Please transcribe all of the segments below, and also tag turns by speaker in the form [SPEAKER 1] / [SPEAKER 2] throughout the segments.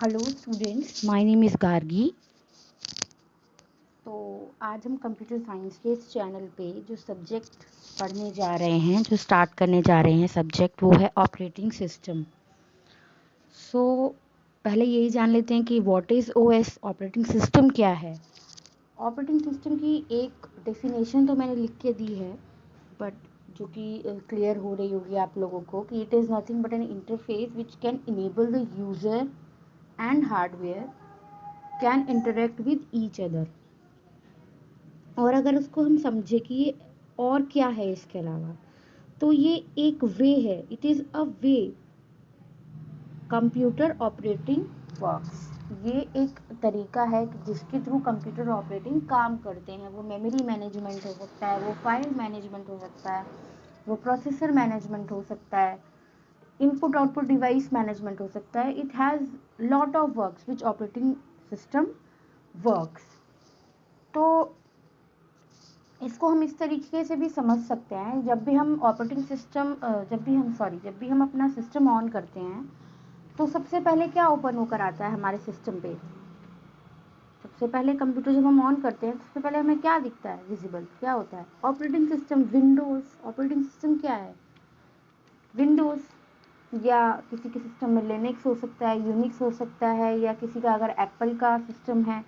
[SPEAKER 1] Hello students, my name is Gargi. तो आज हम कंप्यूटर साइंस के इस चैनल पे जो सब्जेक्ट पढ़ने जा रहे हैं, जो स्टार्ट करने जा रहे हैं सब्जेक्ट, वो है ऑपरेटिंग सिस्टम। सो पहले यही जान लेते हैं कि what is OS, operating system क्या है। ऑपरेटिंग सिस्टम की एक डेफिनेशन तो मैंने लिख के दी है, बट जो कि क्लियर हो रही होगी आप लोगों को कि it is nothing but N interface which can enable the user and hardware can interact with each other. और अगर उसको हम समझे कि ये और क्या है इसके अलावा, तो ये एक वे है, it is a way computer operating works. ये एक तरीका है कि जिसके थ्रू कंप्यूटर ऑपरेटिंग काम करते हैं। वो मेमोरी मैनेजमेंट हो सकता है, वो फाइल मैनेजमेंट हो सकता है, वो प्रोसेसर मैनेजमेंट हो सकता है, इनपुट आउटपुट डिवाइस मैनेजमेंट हो सकता है। It has lot of works which operating system works. तो इसको हम इस तरीके से भी समझ सकते हैं, जब भी हम अपना सिस्टम ऑन करते हैं तो सबसे पहले क्या ओपन होकर आता है हमारे सिस्टम पे। सबसे पहले कंप्यूटर जब हम ऑन करते हैं सबसे पहले हमें क्या दिखता है, विजिबल क्या होता है, operating system, Windows. Operating system क्या है, विंडोज़। या किसी के सिस्टम में लिनक्स हो सकता है, यूनिक्स हो सकता है, या किसी का अगर एप्पल का सिस्टम है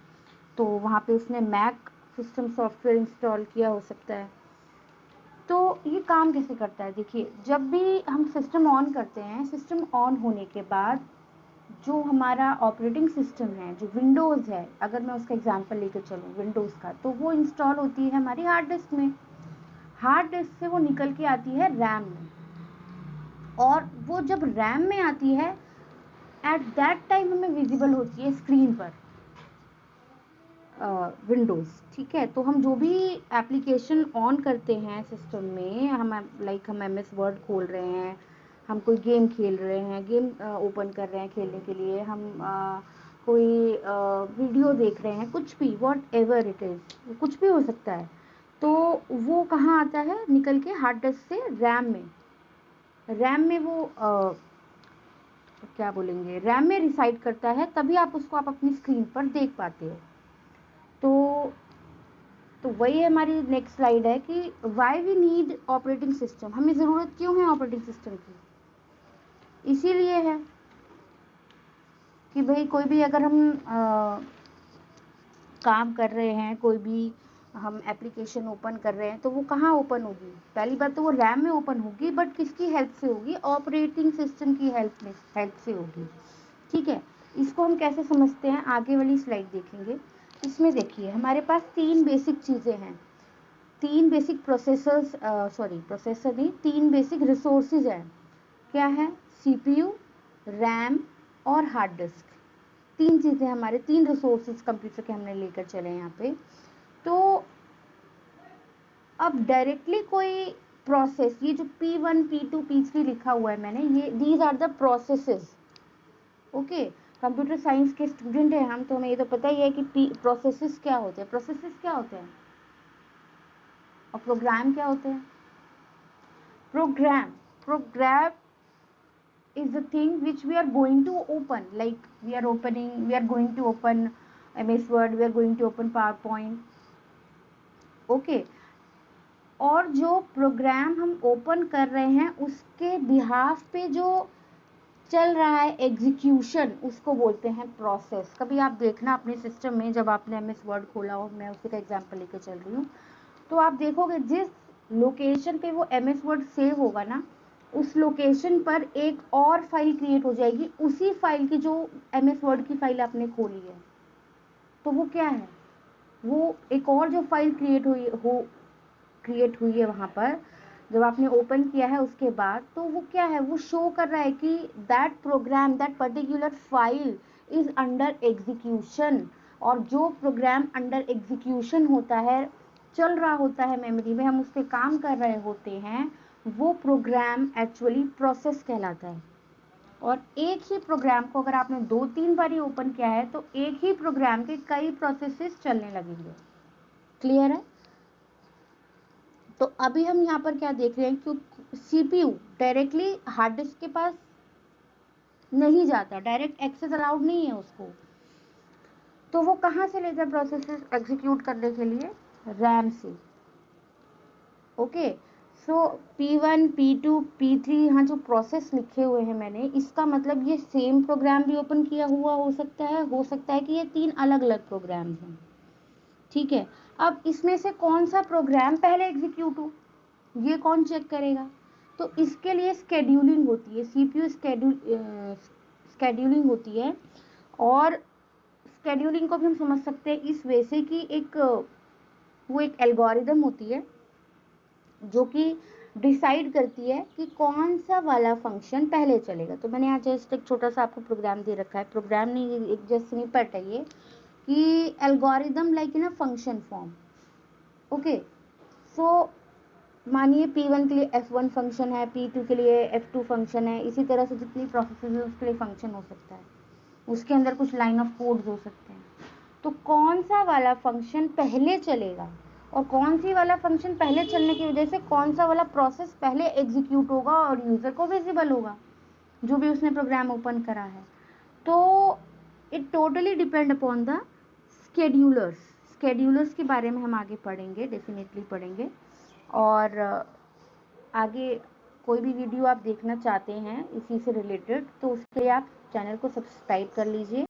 [SPEAKER 1] तो वहाँ पे उसने मैक सिस्टम सॉफ्टवेयर इंस्टॉल किया हो सकता है। तो ये काम कैसे करता है, देखिए, जब भी हम सिस्टम ऑन करते हैं, सिस्टम ऑन होने के बाद जो हमारा ऑपरेटिंग सिस्टम है, जो विंडोज़ है, अगर मैं उसका एग्जांपल लेकर चलूँ विंडोज़ का, तो वो इंस्टॉल होती है हमारी हार्ड डिस्क में। हार्ड डिस्क से वो निकल के आती है रैम में, और वो जब रैम में आती है एट दैट टाइम हमें विजिबल होती है स्क्रीन पर विंडोज़। ठीक है, तो हम जो भी एप्लीकेशन ऑन करते हैं सिस्टम में, हम हम एम एस वर्ड खोल रहे हैं, हम कोई गेम खेल रहे हैं, गेम ओपन कर रहे हैं खेलने के लिए, हम कोई वीडियो देख रहे हैं, कुछ भी, वॉट एवर इट इज़, कुछ भी हो सकता है। तो वो कहाँ आता है, निकल के हार्ड डिस्क से रैम में। रैम में वो क्या बोलेंगे, रैम में रिसाइड करता है, तभी आप अपनी स्क्रीन पर देख पाते हो। तो वही हमारी नेक्स्ट स्लाइड है कि why we need operating system, हमें ज़रूरत क्यों है ऑपरेटिंग सिस्टम की। इसीलिए है कि भाई कोई भी अगर हम काम कर रहे हैं, कोई भी हम एप्लीकेशन ओपन कर रहे हैं, तो वो कहाँ ओपन होगी, पहली बात तो वो रैम में ओपन होगी, बट किसकी हेल्प से होगी, ऑपरेटिंग सिस्टम की हेल्प से होगी। ठीक है, इसको हम कैसे समझते हैं, आगे वाली स्लाइड देखेंगे। इसमें देखिए हमारे पास तीन बेसिक चीज़ें हैं, तीन बेसिक प्रोसेसर नहीं, तीन बेसिक रिसोर्सेज हैं। क्या है, सीपीयू, रैम और हार्ड डिस्क। तीन चीज़ें हमारे, तीन रिसोर्सेज कंप्यूटर के हमने लेकर चले यहाँ पे। तो अब डायरेक्टली कोई प्रोसेस, ये जो P1 P2 P3 लिखा हुआ है मैंने, ये these are the processes. Okay, computer science के स्टूडेंट हैं हम, तो हमें ये तो पता ही है कि प्रोसेसेस क्या होते हैं, प्रोसेसेस क्या होते हैं, और प्रोग्राम क्या होते हैं। Program is the thing which we are going to open, like we are going to open MS Word, we are going to open PowerPoint. Okay, और जो प्रोग्राम हम ओपन कर रहे हैं उसके बिहाफ पे जो चल रहा है एग्जीक्यूशन, उसको बोलते हैं प्रोसेस। कभी आप देखना अपने सिस्टम में, जब आपने MS Word खोला हो, मैं उसी का एग्जांपल लेके चल रही हूँ, तो आप देखोगे जिस लोकेशन पे वो MS Word सेव होगा ना, उस लोकेशन पर एक और फाइल क्रिएट हो जाएगी, उसी फाइल की जो MS Word की फाइल आपने खोली है। तो वो क्या है, वो एक और जो फाइल क्रिएट हुई है वहाँ पर, जब आपने ओपन किया है उसके बाद, तो वो क्या है, वो शो कर रहा है कि that program, that particular file is under execution. और जो प्रोग्राम अंडर एग्जीक्यूशन होता है, चल रहा होता है मेमोरी में, हम उस पर काम कर रहे होते हैं, वो प्रोग्राम एक्चुअली प्रोसेस कहलाता है। और एक ही प्रोग्राम को अगर आपने 2-3 बार ही ओपन किया है, तो एक ही प्रोग्राम के कई प्रोसेसेस चलने लगेंगे। क्लियर है। तो अभी हम यहाँ पर क्या देख रहे हैं कि सीपीयू डायरेक्टली हार्ड डिस्क के पास नहीं जाता, डायरेक्ट एक्सेस अलाउड नहीं है उसको। तो वो कहाँ से लेता है प्रोसेसेस एग्जीक्यूट करने के लिए? रैम से। ओके, सो P1 P2 P3 यहाँ जो प्रोसेस लिखे हुए हैं मैंने, इसका मतलब ये सेम प्रोग्राम भी ओपन किया हुआ हो सकता है कि ये 3 अलग अलग प्रोग्राम हैं। ठीक है, अब इसमें से कौन सा प्रोग्राम पहले एग्जीक्यूट हो, ये कौन चेक करेगा? तो इसके लिए स्केड्यूलिंग होती है, CPU स्केड्यूलिंग होती है। और स्केड्यूलिंग को भी हम समझ सकते हैं इस वे से कि वो एक एल्गोरिदम होती है जो कि डिसाइड करती है कि कौन सा वाला फंक्शन पहले चलेगा। तो मैंने यहाँ जस्ट एक छोटा सा आपको प्रोग्राम दे रखा है, प्रोग्राम नहीं, एक जस्ट स्निपेट है ये, कि algorithm like in a function form. Okay, so मानिए P1 के लिए F1 फंक्शन है, P2 के लिए F2 फंक्शन है, इसी तरह से जितनी प्रोसेसेस है उसके लिए फंक्शन हो सकता है, उसके अंदर कुछ लाइन ऑफ कोड्स हो सकते हैं। तो कौन सा वाला फंक्शन पहले चलेगा और कौन सी वाला फंक्शन पहले चलने की वजह से कौन सा वाला प्रोसेस पहले एग्जीक्यूट होगा और यूज़र को विजिबल होगा, जो भी उसने प्रोग्राम ओपन करा है। तो it totally depend upon the schedulers के बारे में हम आगे पढ़ेंगे, डेफिनेटली पढ़ेंगे। और आगे कोई भी वीडियो आप देखना चाहते हैं इसी से रिलेटेड, तो उसके लिए आप चैनल को सब्सक्राइब कर लीजिए।